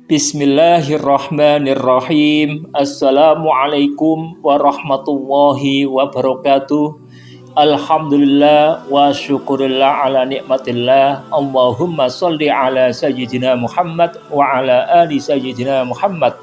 Bismillahirrahmanirrahim. Assalamualaikum warahmatullahi wabarakatuh. Alhamdulillah wa syukurillah ala nikmatillah. Allahumma sholli ala sayyidina Muhammad wa ala ali sayyidina Muhammad.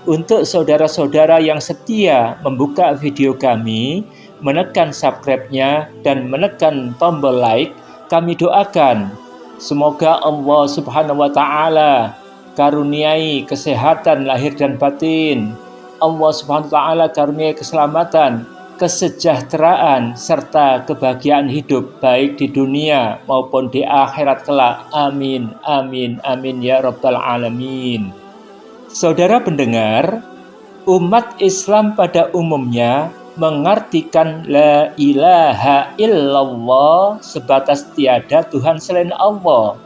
Untuk saudara-saudara yang setia membuka video kami, menekan subscribe-nya dan menekan tombol like, kami doakan semoga Allah Subhanahu wa taala karuniai kesehatan lahir dan batin. Allah Subhanahu wa taala karuniai keselamatan, kesejahteraan serta kebahagiaan hidup baik di dunia maupun di akhirat kelak. Amin amin amin ya rabbal alamin. Saudara pendengar, umat Islam pada umumnya mengartikan la ilaha illallah sebatas tiada Tuhan selain Allah.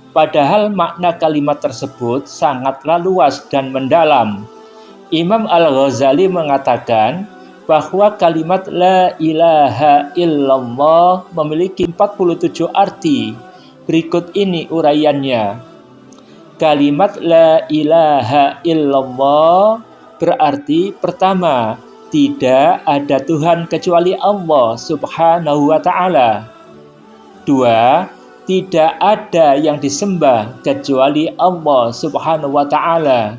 Padahal makna kalimat tersebut sangatlah luas dan mendalam. Imam Al-Ghazali mengatakan bahwa kalimat la ilaha illallah memiliki 47 arti. Berikut ini uraiannya. Kalimat la ilaha illallah berarti pertama, tidak ada Tuhan kecuali Allah Subhanahu wa ta'ala. Dua, tidak ada yang disembah kecuali Allah Subhanahu wa ta'ala.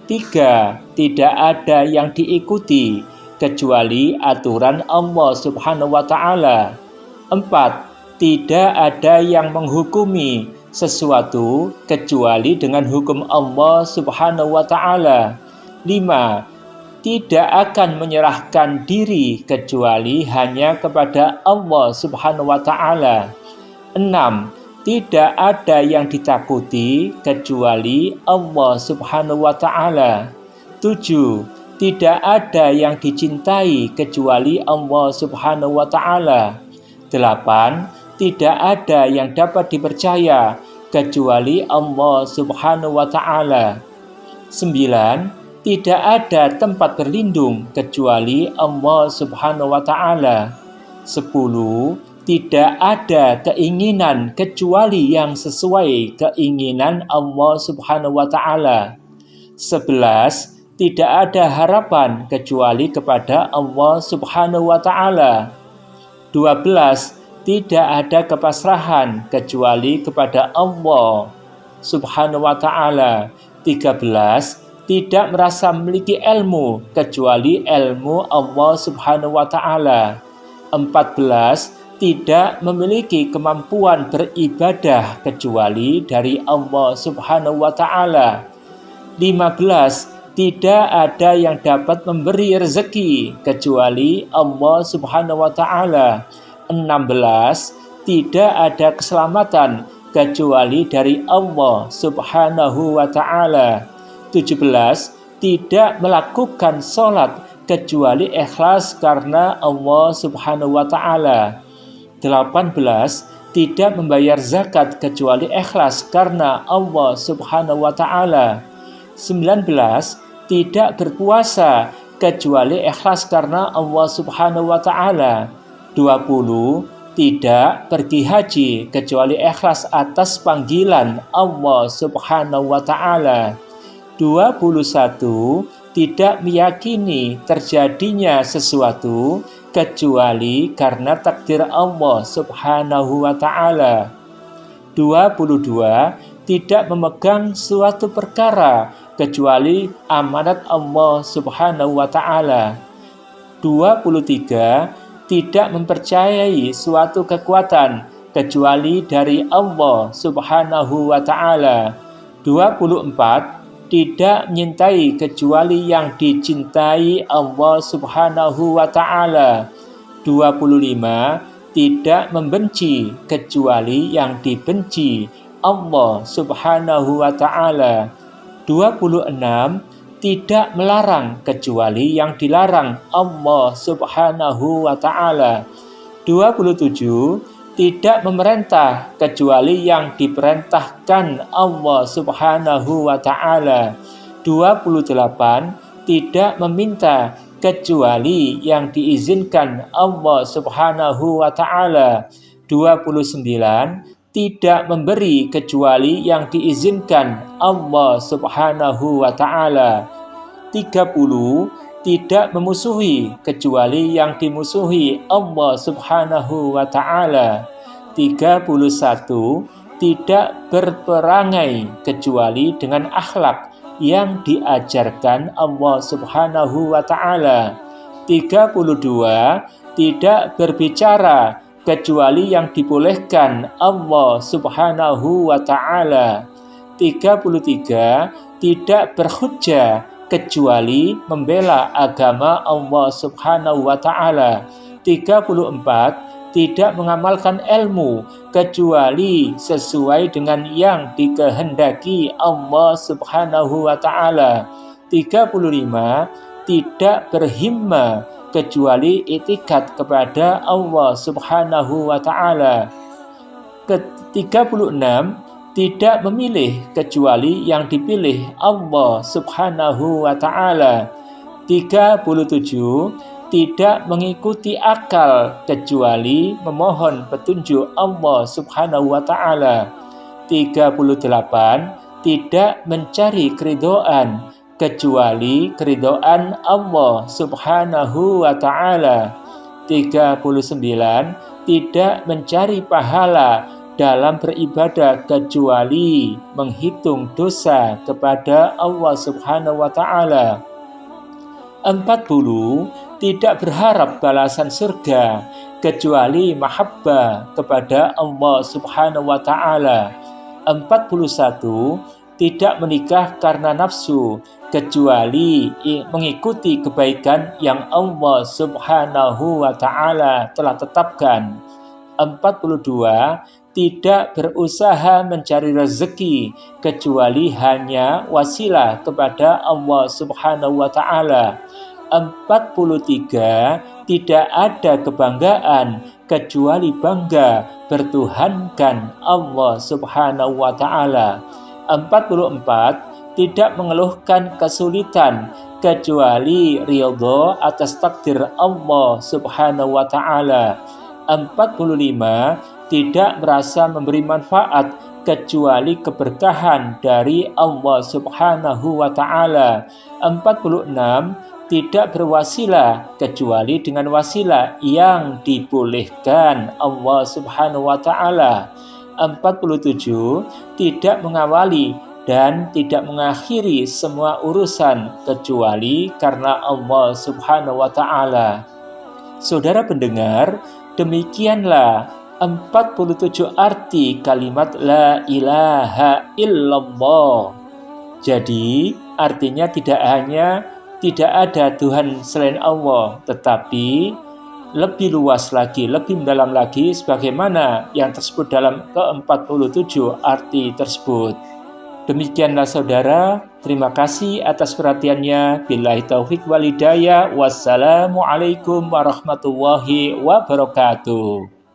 Tiga, tidak ada yang diikuti kecuali aturan Allah Subhanahu wa ta'ala. Empat, tidak ada yang menghukumi sesuatu kecuali dengan hukum Allah Subhanahu wa ta'ala. Lima, tidak akan menyerahkan diri kecuali hanya kepada Allah Subhanahu wa ta'ala. 6. Tidak ada yang ditakuti kecuali Allah Subhanahu wa ta'ala. 7. Tidak ada yang dicintai kecuali Allah Subhanahu wa ta'ala. 8. Tidak ada yang dapat dipercaya kecuali Allah Subhanahu wa ta'ala. 9. Tidak ada tempat berlindung kecuali Allah Subhanahu wa ta'ala. 10. Tidak ada keinginan kecuali yang sesuai keinginan Allah Subhanahu wa ta'ala. 11. Tidak ada harapan kecuali kepada Allah Subhanahu wa ta'ala. 12. Tidak ada kepasrahan kecuali kepada Allah Subhanahu wa ta'ala. 13. Tidak merasa memiliki ilmu kecuali ilmu Allah Subhanahu wa ta'ala. 14. Tidak memiliki kemampuan beribadah kecuali dari Allah Subhanahu wa ta'ala. 15. Tidak ada yang dapat memberi rezeki kecuali Allah Subhanahu wa ta'ala. 16. Tidak ada keselamatan kecuali dari Allah Subhanahu wa ta'ala. 17. Tidak melakukan sholat kecuali ikhlas karena Allah Subhanahu wa ta'ala. 18. Tidak membayar zakat kecuali ikhlas karena Allah Subhanahu wa ta'ala. 19. Tidak berpuasa kecuali ikhlas karena Allah Subhanahu wa ta'ala. 20. Tidak pergi haji kecuali ikhlas atas panggilan Allah Subhanahu wa ta'ala. 21. Tidak meyakini terjadinya sesuatu kecuali karena takdir Allah Subhanahu wa ta'ala. 22. Tidak memegang suatu perkara kecuali amanat Allah Subhanahu wa ta'ala. 23. Tidak mempercayai suatu kekuatan kecuali dari Allah Subhanahu wa ta'ala. 24. Tidak menyintai kecuali yang dicintai Allah Subhanahu wa ta'ala. 25. Tidak membenci kecuali yang dibenci Allah Subhanahu wa ta'ala. 26. Tidak melarang kecuali yang dilarang Allah Subhanahu wa ta'ala. 27. Tidak memerintah kecuali yang diperintahkan Allah Subhanahu wa ta'ala. 28. Tidak meminta kecuali yang diizinkan Allah Subhanahu wa ta'ala. 29. tidak memberi kecuali yang diizinkan Allah Subhanahu wa Ta'ala. 30. Tidak memusuhi kecuali yang dimusuhi Allah Subhanahu wa Ta'ala. 31. Tidak berperangai kecuali dengan akhlak yang diajarkan Allah Subhanahu wa Ta'ala. 32. Tidak berbicara kecuali yang dibolehkan Allah Subhanahu wa Ta'ala. 33. Tidak berhujjah kecuali membela agama Allah Subhanahu wa Ta'ala. 34. Tidak mengamalkan ilmu kecuali sesuai dengan yang dikehendaki Allah Subhanahu wa Ta'ala. 35. Tidak berhimma kecuali itikad kepada Allah Subhanahu wa Ta'ala. 36. Tidak memilih kecuali yang dipilih Allah Subhanahu wa Ta'ala. 37. Tidak mengikuti akal kecuali memohon petunjuk Allah Subhanahu wa Ta'ala. 38. Tidak mencari keridhaan kecuali keridhaan Allah Subhanahu wa Ta'ala. 39. Tidak mencari pahala dalam beribadah kecuali menghitung dosa kepada Allah Subhanahu wa Ta'ala. 40. Tidak berharap balasan surga kecuali mahabbah kepada Allah Subhanahu wa Ta'ala. 41. Tidak menikah karena nafsu kecuali mengikuti kebaikan yang Allah Subhanahu wa Ta'ala telah tetapkan. 42. Tidak berusaha mencari rezeki kecuali hanya wasilah kepada Allah Subhanahu wa Ta'ala. 43. Tidak ada kebanggaan kecuali bangga bertuhankan Allah Subhanahu wa Ta'ala. 44. Tidak mengeluhkan kesulitan kecuali ridho atas takdir Allah Subhanahu wa Ta'ala. 45. Tidak merasa memberi manfaat kecuali keberkahan dari Allah Subhanahu wa Ta'ala. 46. Tidak berwasilah kecuali dengan wasilah yang dibolehkan Allah Subhanahu wa Ta'ala. 47. Tidak mengawali dan tidak mengakhiri semua urusan kecuali karena Allah Subhanahu wa Ta'ala. Saudara pendengar, demikianlah 47 arti kalimat La ilaha illallah. Jadi artinya tidak ada Tuhan selain Allah, tetapi lebih luas lagi, lebih mendalam lagi sebagaimana yang tersebut dalam ke-47 arti tersebut. Demikianlah saudara, terima kasih atas perhatiannya. Billahi taufik wal hidayah. Wassalamualaikum warahmatullahi wabarakatuh.